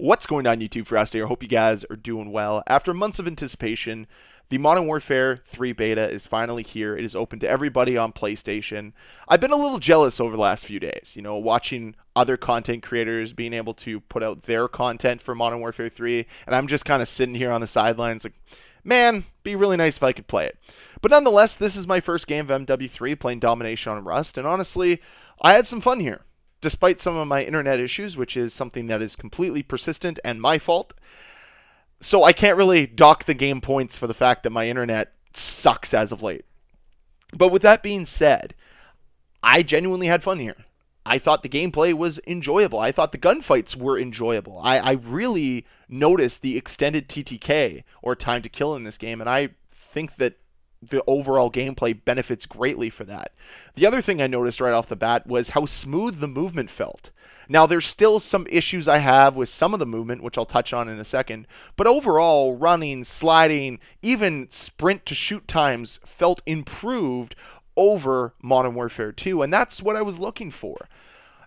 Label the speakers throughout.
Speaker 1: What's going on, YouTube? Ferocity. I hope you guys are doing well. After months of anticipation, the Modern Warfare 3 beta is finally here. It is open to everybody on PlayStation. I've been a little jealous over the last few days, watching other content creators being able to put out their content for Modern Warfare 3, and I'm just kind of sitting here on the sidelines like, man, be really nice if I could play it. But nonetheless, this is my first game of MW3 playing Domination on Rust, and honestly, I had some fun here. Despite some of my internet issues, which is something that is completely persistent and my fault. So I can't really dock the game points for the fact that my internet sucks as of late. But with that being said, I genuinely had fun here. I thought the gameplay was enjoyable. I thought the gunfights were enjoyable. I really noticed the extended TTK, or time to kill, in this game, and I think that the overall gameplay benefits greatly for that. The other thing I noticed right off the bat was how smooth the movement felt. Now, there's still some issues I have with some of the movement, which I'll touch on in a second, but overall, running, sliding, even sprint to shoot times felt improved over Modern Warfare 2, and that's what I was looking for.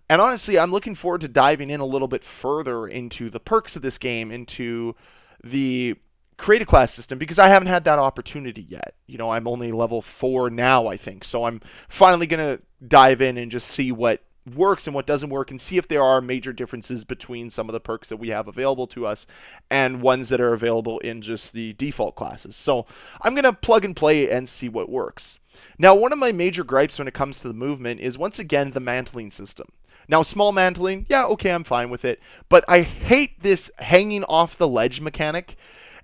Speaker 1: And honestly, I'm looking forward to diving in a little bit further into the perks of this game, into the create a class system, because I haven't had that opportunity yet. I'm only level 4 now, I think. So I'm finally going to dive in and just see what works and what doesn't work, and see if there are major differences between some of the perks that we have available to us and ones that are available in just the default classes. So I'm going to plug and play and see what works. Now, one of my major gripes when it comes to the movement is, once again, the mantling system. Now, small mantling, yeah, okay, I'm fine with it, but I hate this hanging off the ledge mechanic.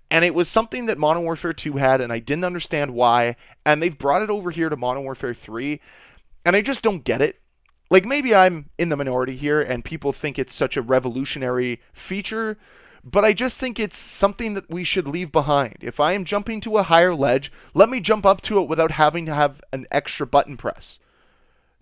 Speaker 1: And it was something that Modern Warfare 2 had, and I didn't understand why. And they've brought it over here to Modern Warfare 3, and I just don't get it. Like, maybe I'm in the minority here, and people think it's such a revolutionary feature, but I just think it's something that we should leave behind. If I am jumping to a higher ledge, let me jump up to it without having to have an extra button press.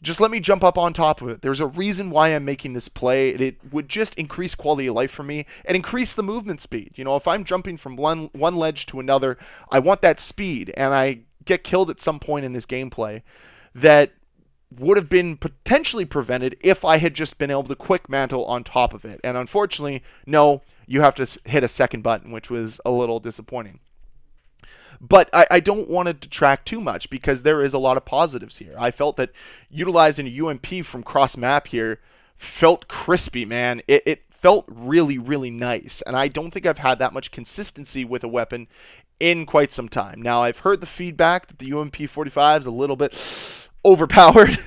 Speaker 1: Just let me jump up on top of it. There's a reason why I'm making this play. It would just increase quality of life for me and increase the movement speed. If I'm jumping from one ledge to another, I want that speed, and I get killed at some point in this gameplay that would have been potentially prevented if I had just been able to quick mantle on top of it. And unfortunately, no, you have to hit a second button, which was a little disappointing. But I don't want to detract too much, because there is a lot of positives here. I felt that utilizing a UMP from cross map here felt crispy, man. It felt really, really nice. And I don't think I've had that much consistency with a weapon in quite some time. Now, I've heard the feedback that the UMP 45 is a little bit overpowered,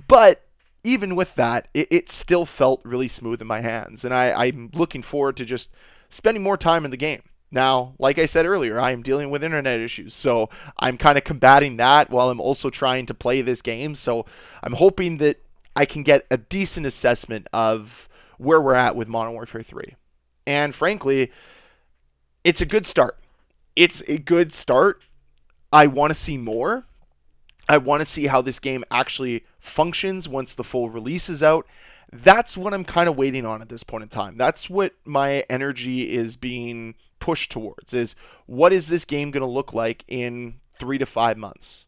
Speaker 1: but even with that, it still felt really smooth in my hands. And I'm looking forward to just spending more time in the game. Now, like I said earlier, I am dealing with internet issues, so I'm kind of combating that while I'm also trying to play this game. So I'm hoping that I can get a decent assessment of where we're at with Modern Warfare 3. And frankly, it's a good start. It's a good start. I want to see more. I want to see how this game actually functions once the full release is out. That's what I'm kind of waiting on at this point in time. That's what my energy is being pushed towards, is what is this game going to look like in 3 to 5 months?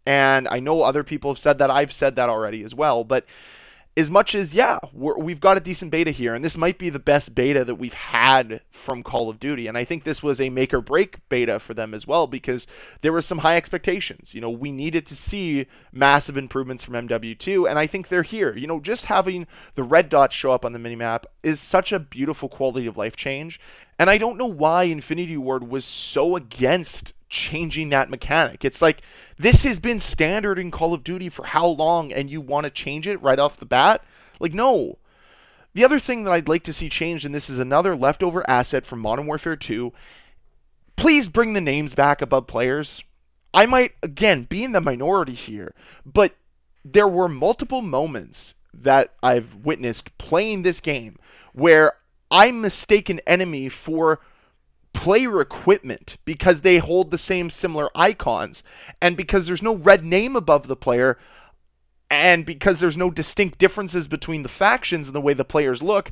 Speaker 1: And I know other people have said that. I've said that already as well. But as much as, yeah, we've got a decent beta here, and this might be the best beta that we've had from Call of Duty, and I think this was a make or break beta for them as well, because there were some high expectations. We needed to see massive improvements from MW2, and I think they're here. Just having the red dots show up on the minimap is such a beautiful quality of life change, and I don't know why Infinity Ward was so against changing that mechanic. It's like, this has been standard in Call of Duty for how long, and you want to change it right off the bat? Like, no. The other thing that I'd like to see changed, and this is another leftover asset from Modern Warfare 2, please bring the names back above players. I might, again, be in the minority here, but there were multiple moments that I've witnessed playing this game where I mistake an enemy for player equipment because they hold the same similar icons, and because there's no red name above the player, and because there's no distinct differences between the factions and the way the players look,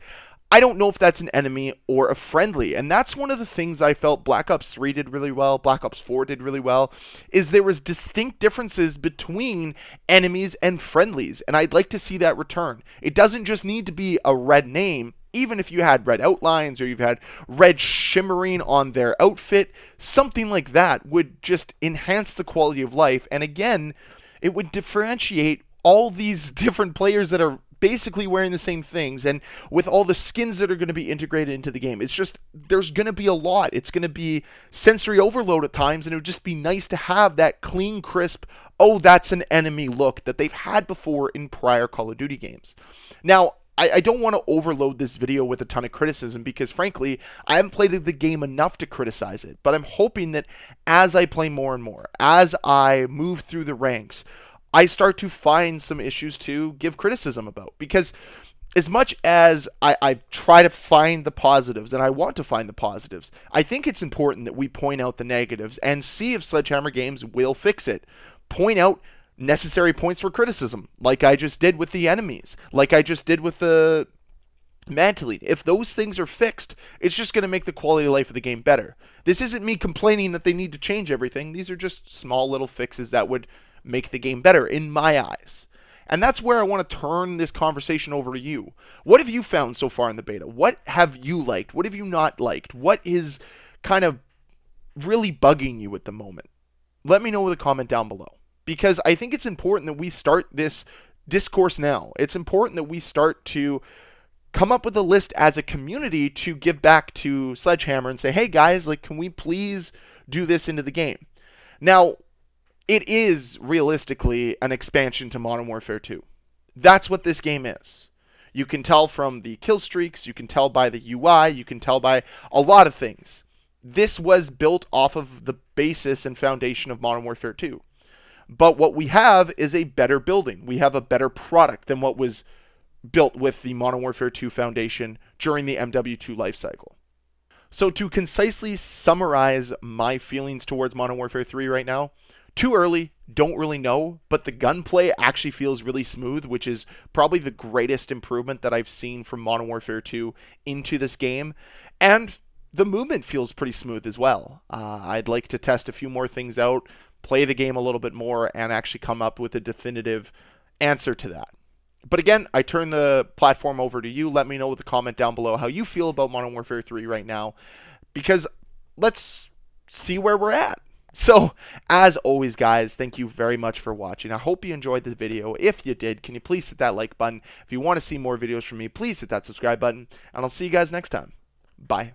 Speaker 1: I don't know if that's an enemy or a friendly. And that's one of the things I felt Black Ops 3 did really well, Black Ops 4 did really well, is there was distinct differences between enemies and friendlies. And I'd like to see that return. It doesn't just need to be a red name. even if you had red outlines or you've had red shimmering on their outfit, something like that would just enhance the quality of life. And again, it would differentiate all these different players that are basically wearing the same things, and with all the skins that are going to be integrated into the game, it's just, there's going to be a lot. It's going to be sensory overload at times, and it would just be nice to have that clean, crisp, oh, that's an enemy look that they've had before in prior Call of Duty games. Now, I don't want to overload this video with a ton of criticism because, frankly, I haven't played the game enough to criticize it. But I'm hoping that as I play more and more, as I move through the ranks, I start to find some issues to give criticism about. Because as much as I try to find the positives, and I want to find the positives, I think it's important that we point out the negatives and see if Sledgehammer Games will fix it. Point out necessary points for criticism, like I just did with the enemies, like I just did with the mantling. If those things are fixed, it's just going to make the quality of life of the game better. This isn't me complaining that they need to change everything. These are just small little fixes that would make the game better in my eyes. And that's where I want to turn this conversation over to you. What have you found so far in the beta? What have you liked? What have you not liked? What is kind of really bugging you at the moment? Let me know with a comment down below. Because I think it's important that we start this discourse now. It's important that we start to come up with a list as a community to give back to Sledgehammer and say, hey guys, like, can we please do this into the game? Now, it is realistically an expansion to Modern Warfare 2. That's what this game is. You can tell from the kill streaks, you can tell by the UI, you can tell by a lot of things. This was built off of the basis and foundation of Modern Warfare 2. But what we have is a better building. We have a better product than what was built with the Modern Warfare 2 foundation during the MW3 lifecycle. So to concisely summarize my feelings towards Modern Warfare 3 right now, too early, don't really know, but the gunplay actually feels really smooth, which is probably the greatest improvement that I've seen from Modern Warfare 2 into this game. And the movement feels pretty smooth as well. I'd like to test a few more things out, play the game a little bit more, and actually come up with a definitive answer to that. But again, I turn the platform over to you. Let me know with a comment down below how you feel about Modern Warfare 3 right now, because let's see where we're at. So, as always, guys, thank you very much for watching. I hope you enjoyed this video. If you did, can you please hit that like button? If you want to see more videos from me, please hit that subscribe button, and I'll see you guys next time. Bye.